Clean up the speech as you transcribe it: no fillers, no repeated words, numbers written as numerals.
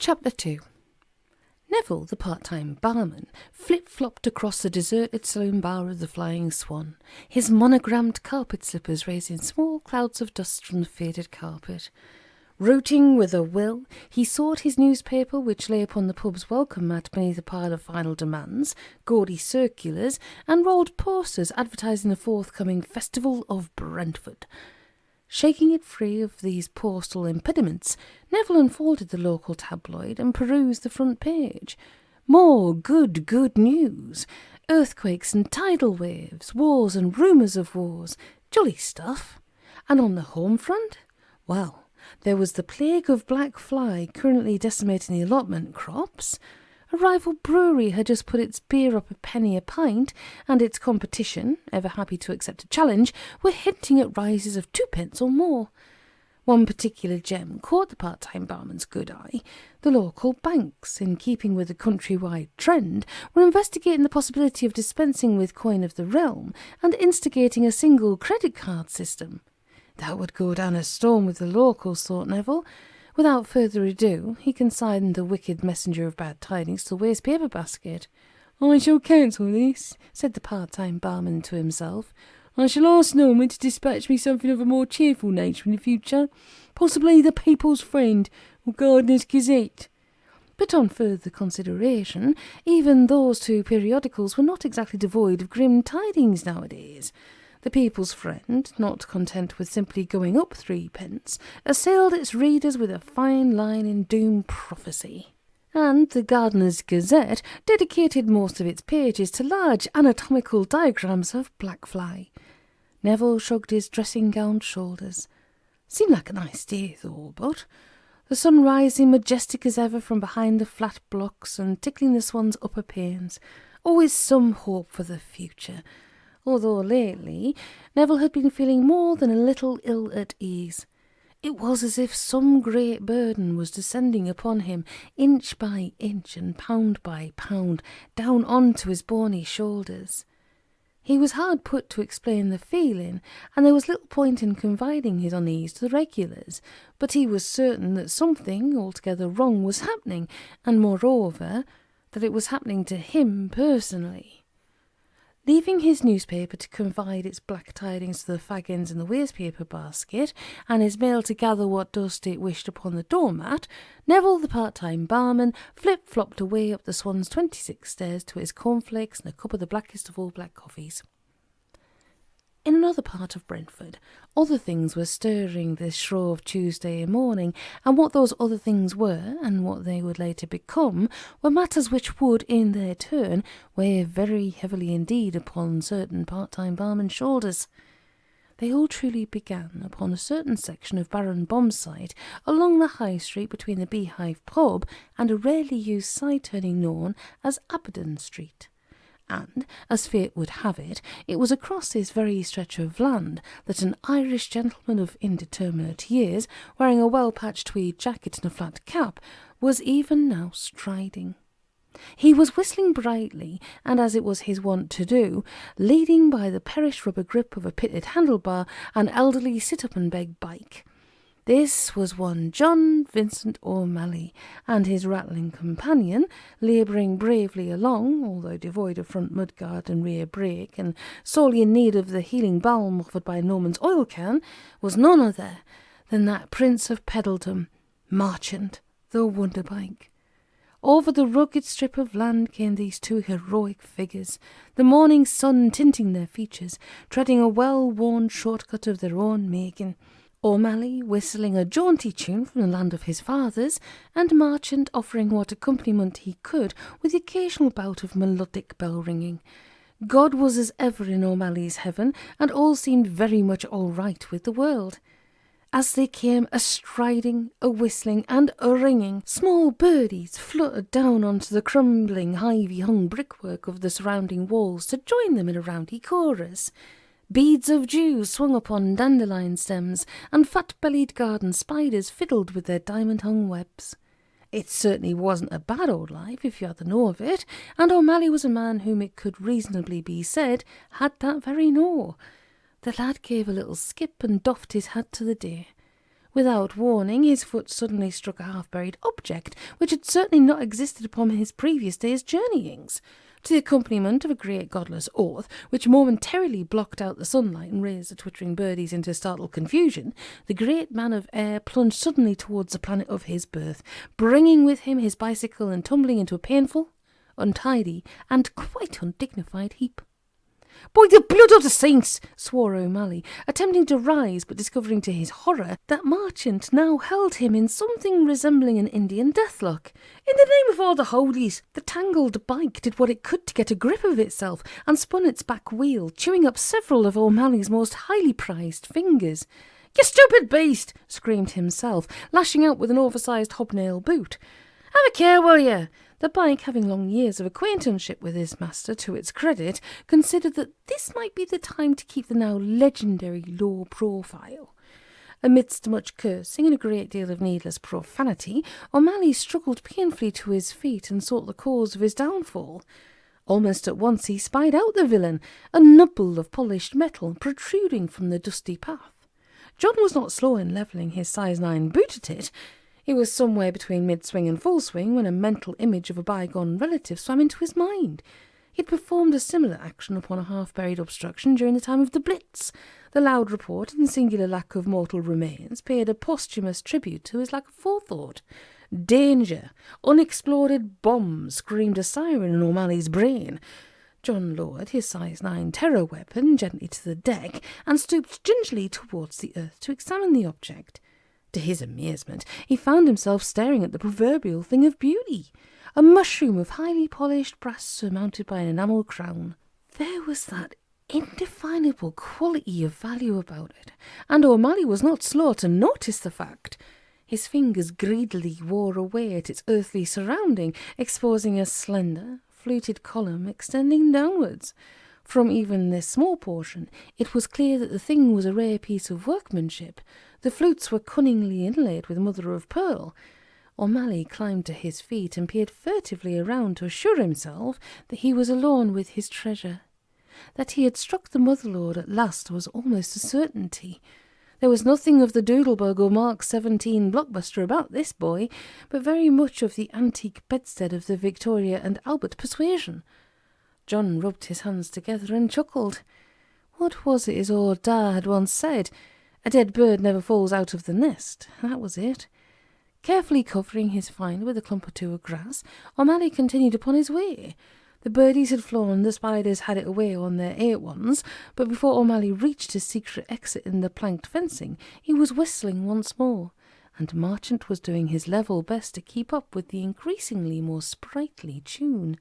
Chapter 2. Neville, the part-time barman, flip-flopped across the deserted saloon bar of the Flying Swan, his monogrammed carpet slippers raising small clouds of dust from the faded carpet. Rooting with a will, he sought his newspaper, which lay upon the pub's welcome mat beneath a pile of final demands, gaudy circulars, and rolled posters advertising the forthcoming Festival of Brentford. Shaking it free of these postal impediments, Neville unfolded the local tabloid and perused the front page. More good news. Earthquakes and tidal waves, wars and rumours of wars. Jolly stuff. And on the home front? Well, there was the plague of black fly currently decimating the allotment crops. A rival brewery had just put its beer up a penny a pint, and its competition, ever happy to accept a challenge, were hinting at rises of 2p or more. One particular gem caught the part-time barman's good eye. The local banks, in keeping with the countrywide trend, were investigating the possibility of dispensing with coin of the realm and instigating a single credit card system. That would go down a storm with the locals, thought Neville. Without further ado, he consigned the wicked messenger of bad tidings to the waste paper basket. "I shall cancel this," said the part-time barman to himself. "I shall ask Norman to dispatch me something of a more cheerful nature in the future, possibly the People's Friend or Gardener's Gazette." But on further consideration, even those two periodicals were not exactly devoid of grim tidings nowadays. The People's Friend, not content with simply going up 3p, assailed its readers with a fine line in doom prophecy. And the Gardener's Gazette dedicated most of its pages to large anatomical diagrams of blackfly. Neville shrugged his dressing-gowned shoulders. Seemed like a nice day, though, but the sun rising majestic as ever from behind the flat blocks and tickling the swan's upper panes. Always some hope for the future. Although lately Neville had been feeling more than a little ill at ease. It was as if some great burden was descending upon him, inch by inch and pound by pound, down onto his bony shoulders. He was hard put to explain the feeling, and there was little point in confiding his unease to the regulars, but he was certain that something altogether wrong was happening, and moreover, that it was happening to him personally. Leaving his newspaper to confide its black tidings to the fag-ends in the waste-paper basket, and his mail to gather what dust it wished upon the doormat, Neville, the part-time barman, flip-flopped away up the Swan's 26 stairs to his cornflakes and a cup of the blackest of all black coffees. In another part of Brentford, other things were stirring this shrove Tuesday morning, and what those other things were, and what they would later become, were matters which would, in their turn, weigh very heavily indeed upon certain part-time barmen's shoulders. They all truly began upon a certain section of Baron Bombside along the High Street between the Beehive pub and a rarely used side-turning known as Aberdeen Street. And, as fate would have it, it was across this very stretch of land that an Irish gentleman of indeterminate years, wearing a well-patched tweed jacket and a flat cap, was even now striding. He was whistling brightly, and as it was his wont to do, leading by the perished rubber grip of a pitted handlebar an elderly sit-up-and-beg bike. This was one John Vincent Omally, and his rattling companion, labouring bravely along, although devoid of front mudguard and rear brake, and sorely in need of the healing balm offered by Norman's oil can, was none other than that Prince of Peddledom, Marchant, the Wonderbike. Over the rugged strip of land came these two heroic figures, the morning sun tinting their features, treading a well-worn shortcut of their own making. Omally whistling a jaunty tune from the land of his fathers, and Marchant offering what accompaniment he could with the occasional bout of melodic bell-ringing. God was as ever in O'Malley's heaven, and all seemed very much all right with the world. As they came a-striding, a-whistling, and a-ringing, small birdies fluttered down onto the crumbling, ivy-hung brickwork of the surrounding walls to join them in a roundy chorus. Beads of dew swung upon dandelion stems, and fat-bellied garden spiders fiddled with their diamond-hung webs. It certainly wasn't a bad old life, if you had the know of it, and Omally was a man whom it could reasonably be said had that very know. The lad gave a little skip and doffed his hat to the day. Without warning, his foot suddenly struck a half-buried object which had certainly not existed upon his previous day's journeyings. To the accompaniment of a great godless oath, which momentarily blocked out the sunlight and raised the twittering birdies into startled confusion, the great man of air plunged suddenly towards the planet of his birth, bringing with him his bicycle and tumbling into a painful, untidy, and quite undignified heap. "By the blood of the saints!" swore Omally, attempting to rise, but discovering to his horror that Marchant now held him in something resembling an Indian deathlock. "In the name of all the holies!" The tangled bike did what it could to get a grip of itself, and spun its back wheel, chewing up several of O'Malley's most highly prized fingers. "You stupid beast!" screamed himself, lashing out with an oversized hobnail boot. "Have a care, will you?" The bike, having long years of acquaintanceship with his master to its credit, considered that this might be the time to keep the now legendary low profile. Amidst much cursing and a great deal of needless profanity, Omally struggled painfully to his feet and sought the cause of his downfall. Almost at once he spied out the villain, a nubble of polished metal protruding from the dusty path. John was not slow in levelling his size 9 boot at it. He was somewhere between mid-swing and full swing when a mental image of a bygone relative swam into his mind. He had performed a similar action upon a half-buried obstruction during the time of the Blitz. The loud report and singular lack of mortal remains paid a posthumous tribute to his lack of forethought. Danger! Unexploded bombs screamed a siren in O'Malley's brain. John lowered his size 9 terror weapon gently to the deck and stooped gingerly towards the earth to examine the object. To his amazement, he found himself staring at the proverbial thing of beauty, a mushroom of highly polished brass surmounted by an enamel crown. There was that indefinable quality of value about it, and Omally was not slow to notice the fact. His fingers greedily wore away at its earthly surrounding, exposing a slender, fluted column extending downwards. From even this small portion, it was clear that the thing was a rare piece of workmanship. The flutes were cunningly inlaid with mother-of-pearl. Omally climbed to his feet and peered furtively around to assure himself that he was alone with his treasure. That he had struck the mother-lode at last was almost a certainty. There was nothing of the Doodlebug or Mark 17 blockbuster about this boy, but very much of the antique bedstead of the Victoria and Albert persuasion. John rubbed his hands together and chuckled. What was it his old da had once said? A dead bird never falls out of the nest. That was it. Carefully covering his find with a clump or two of grass, Omally continued upon his way. The birdies had flown, the spiders had it away on their 8-1s, but before Omally reached his secret exit in the planked fencing, he was whistling once more, and Marchant was doing his level best to keep up with the increasingly more sprightly tune.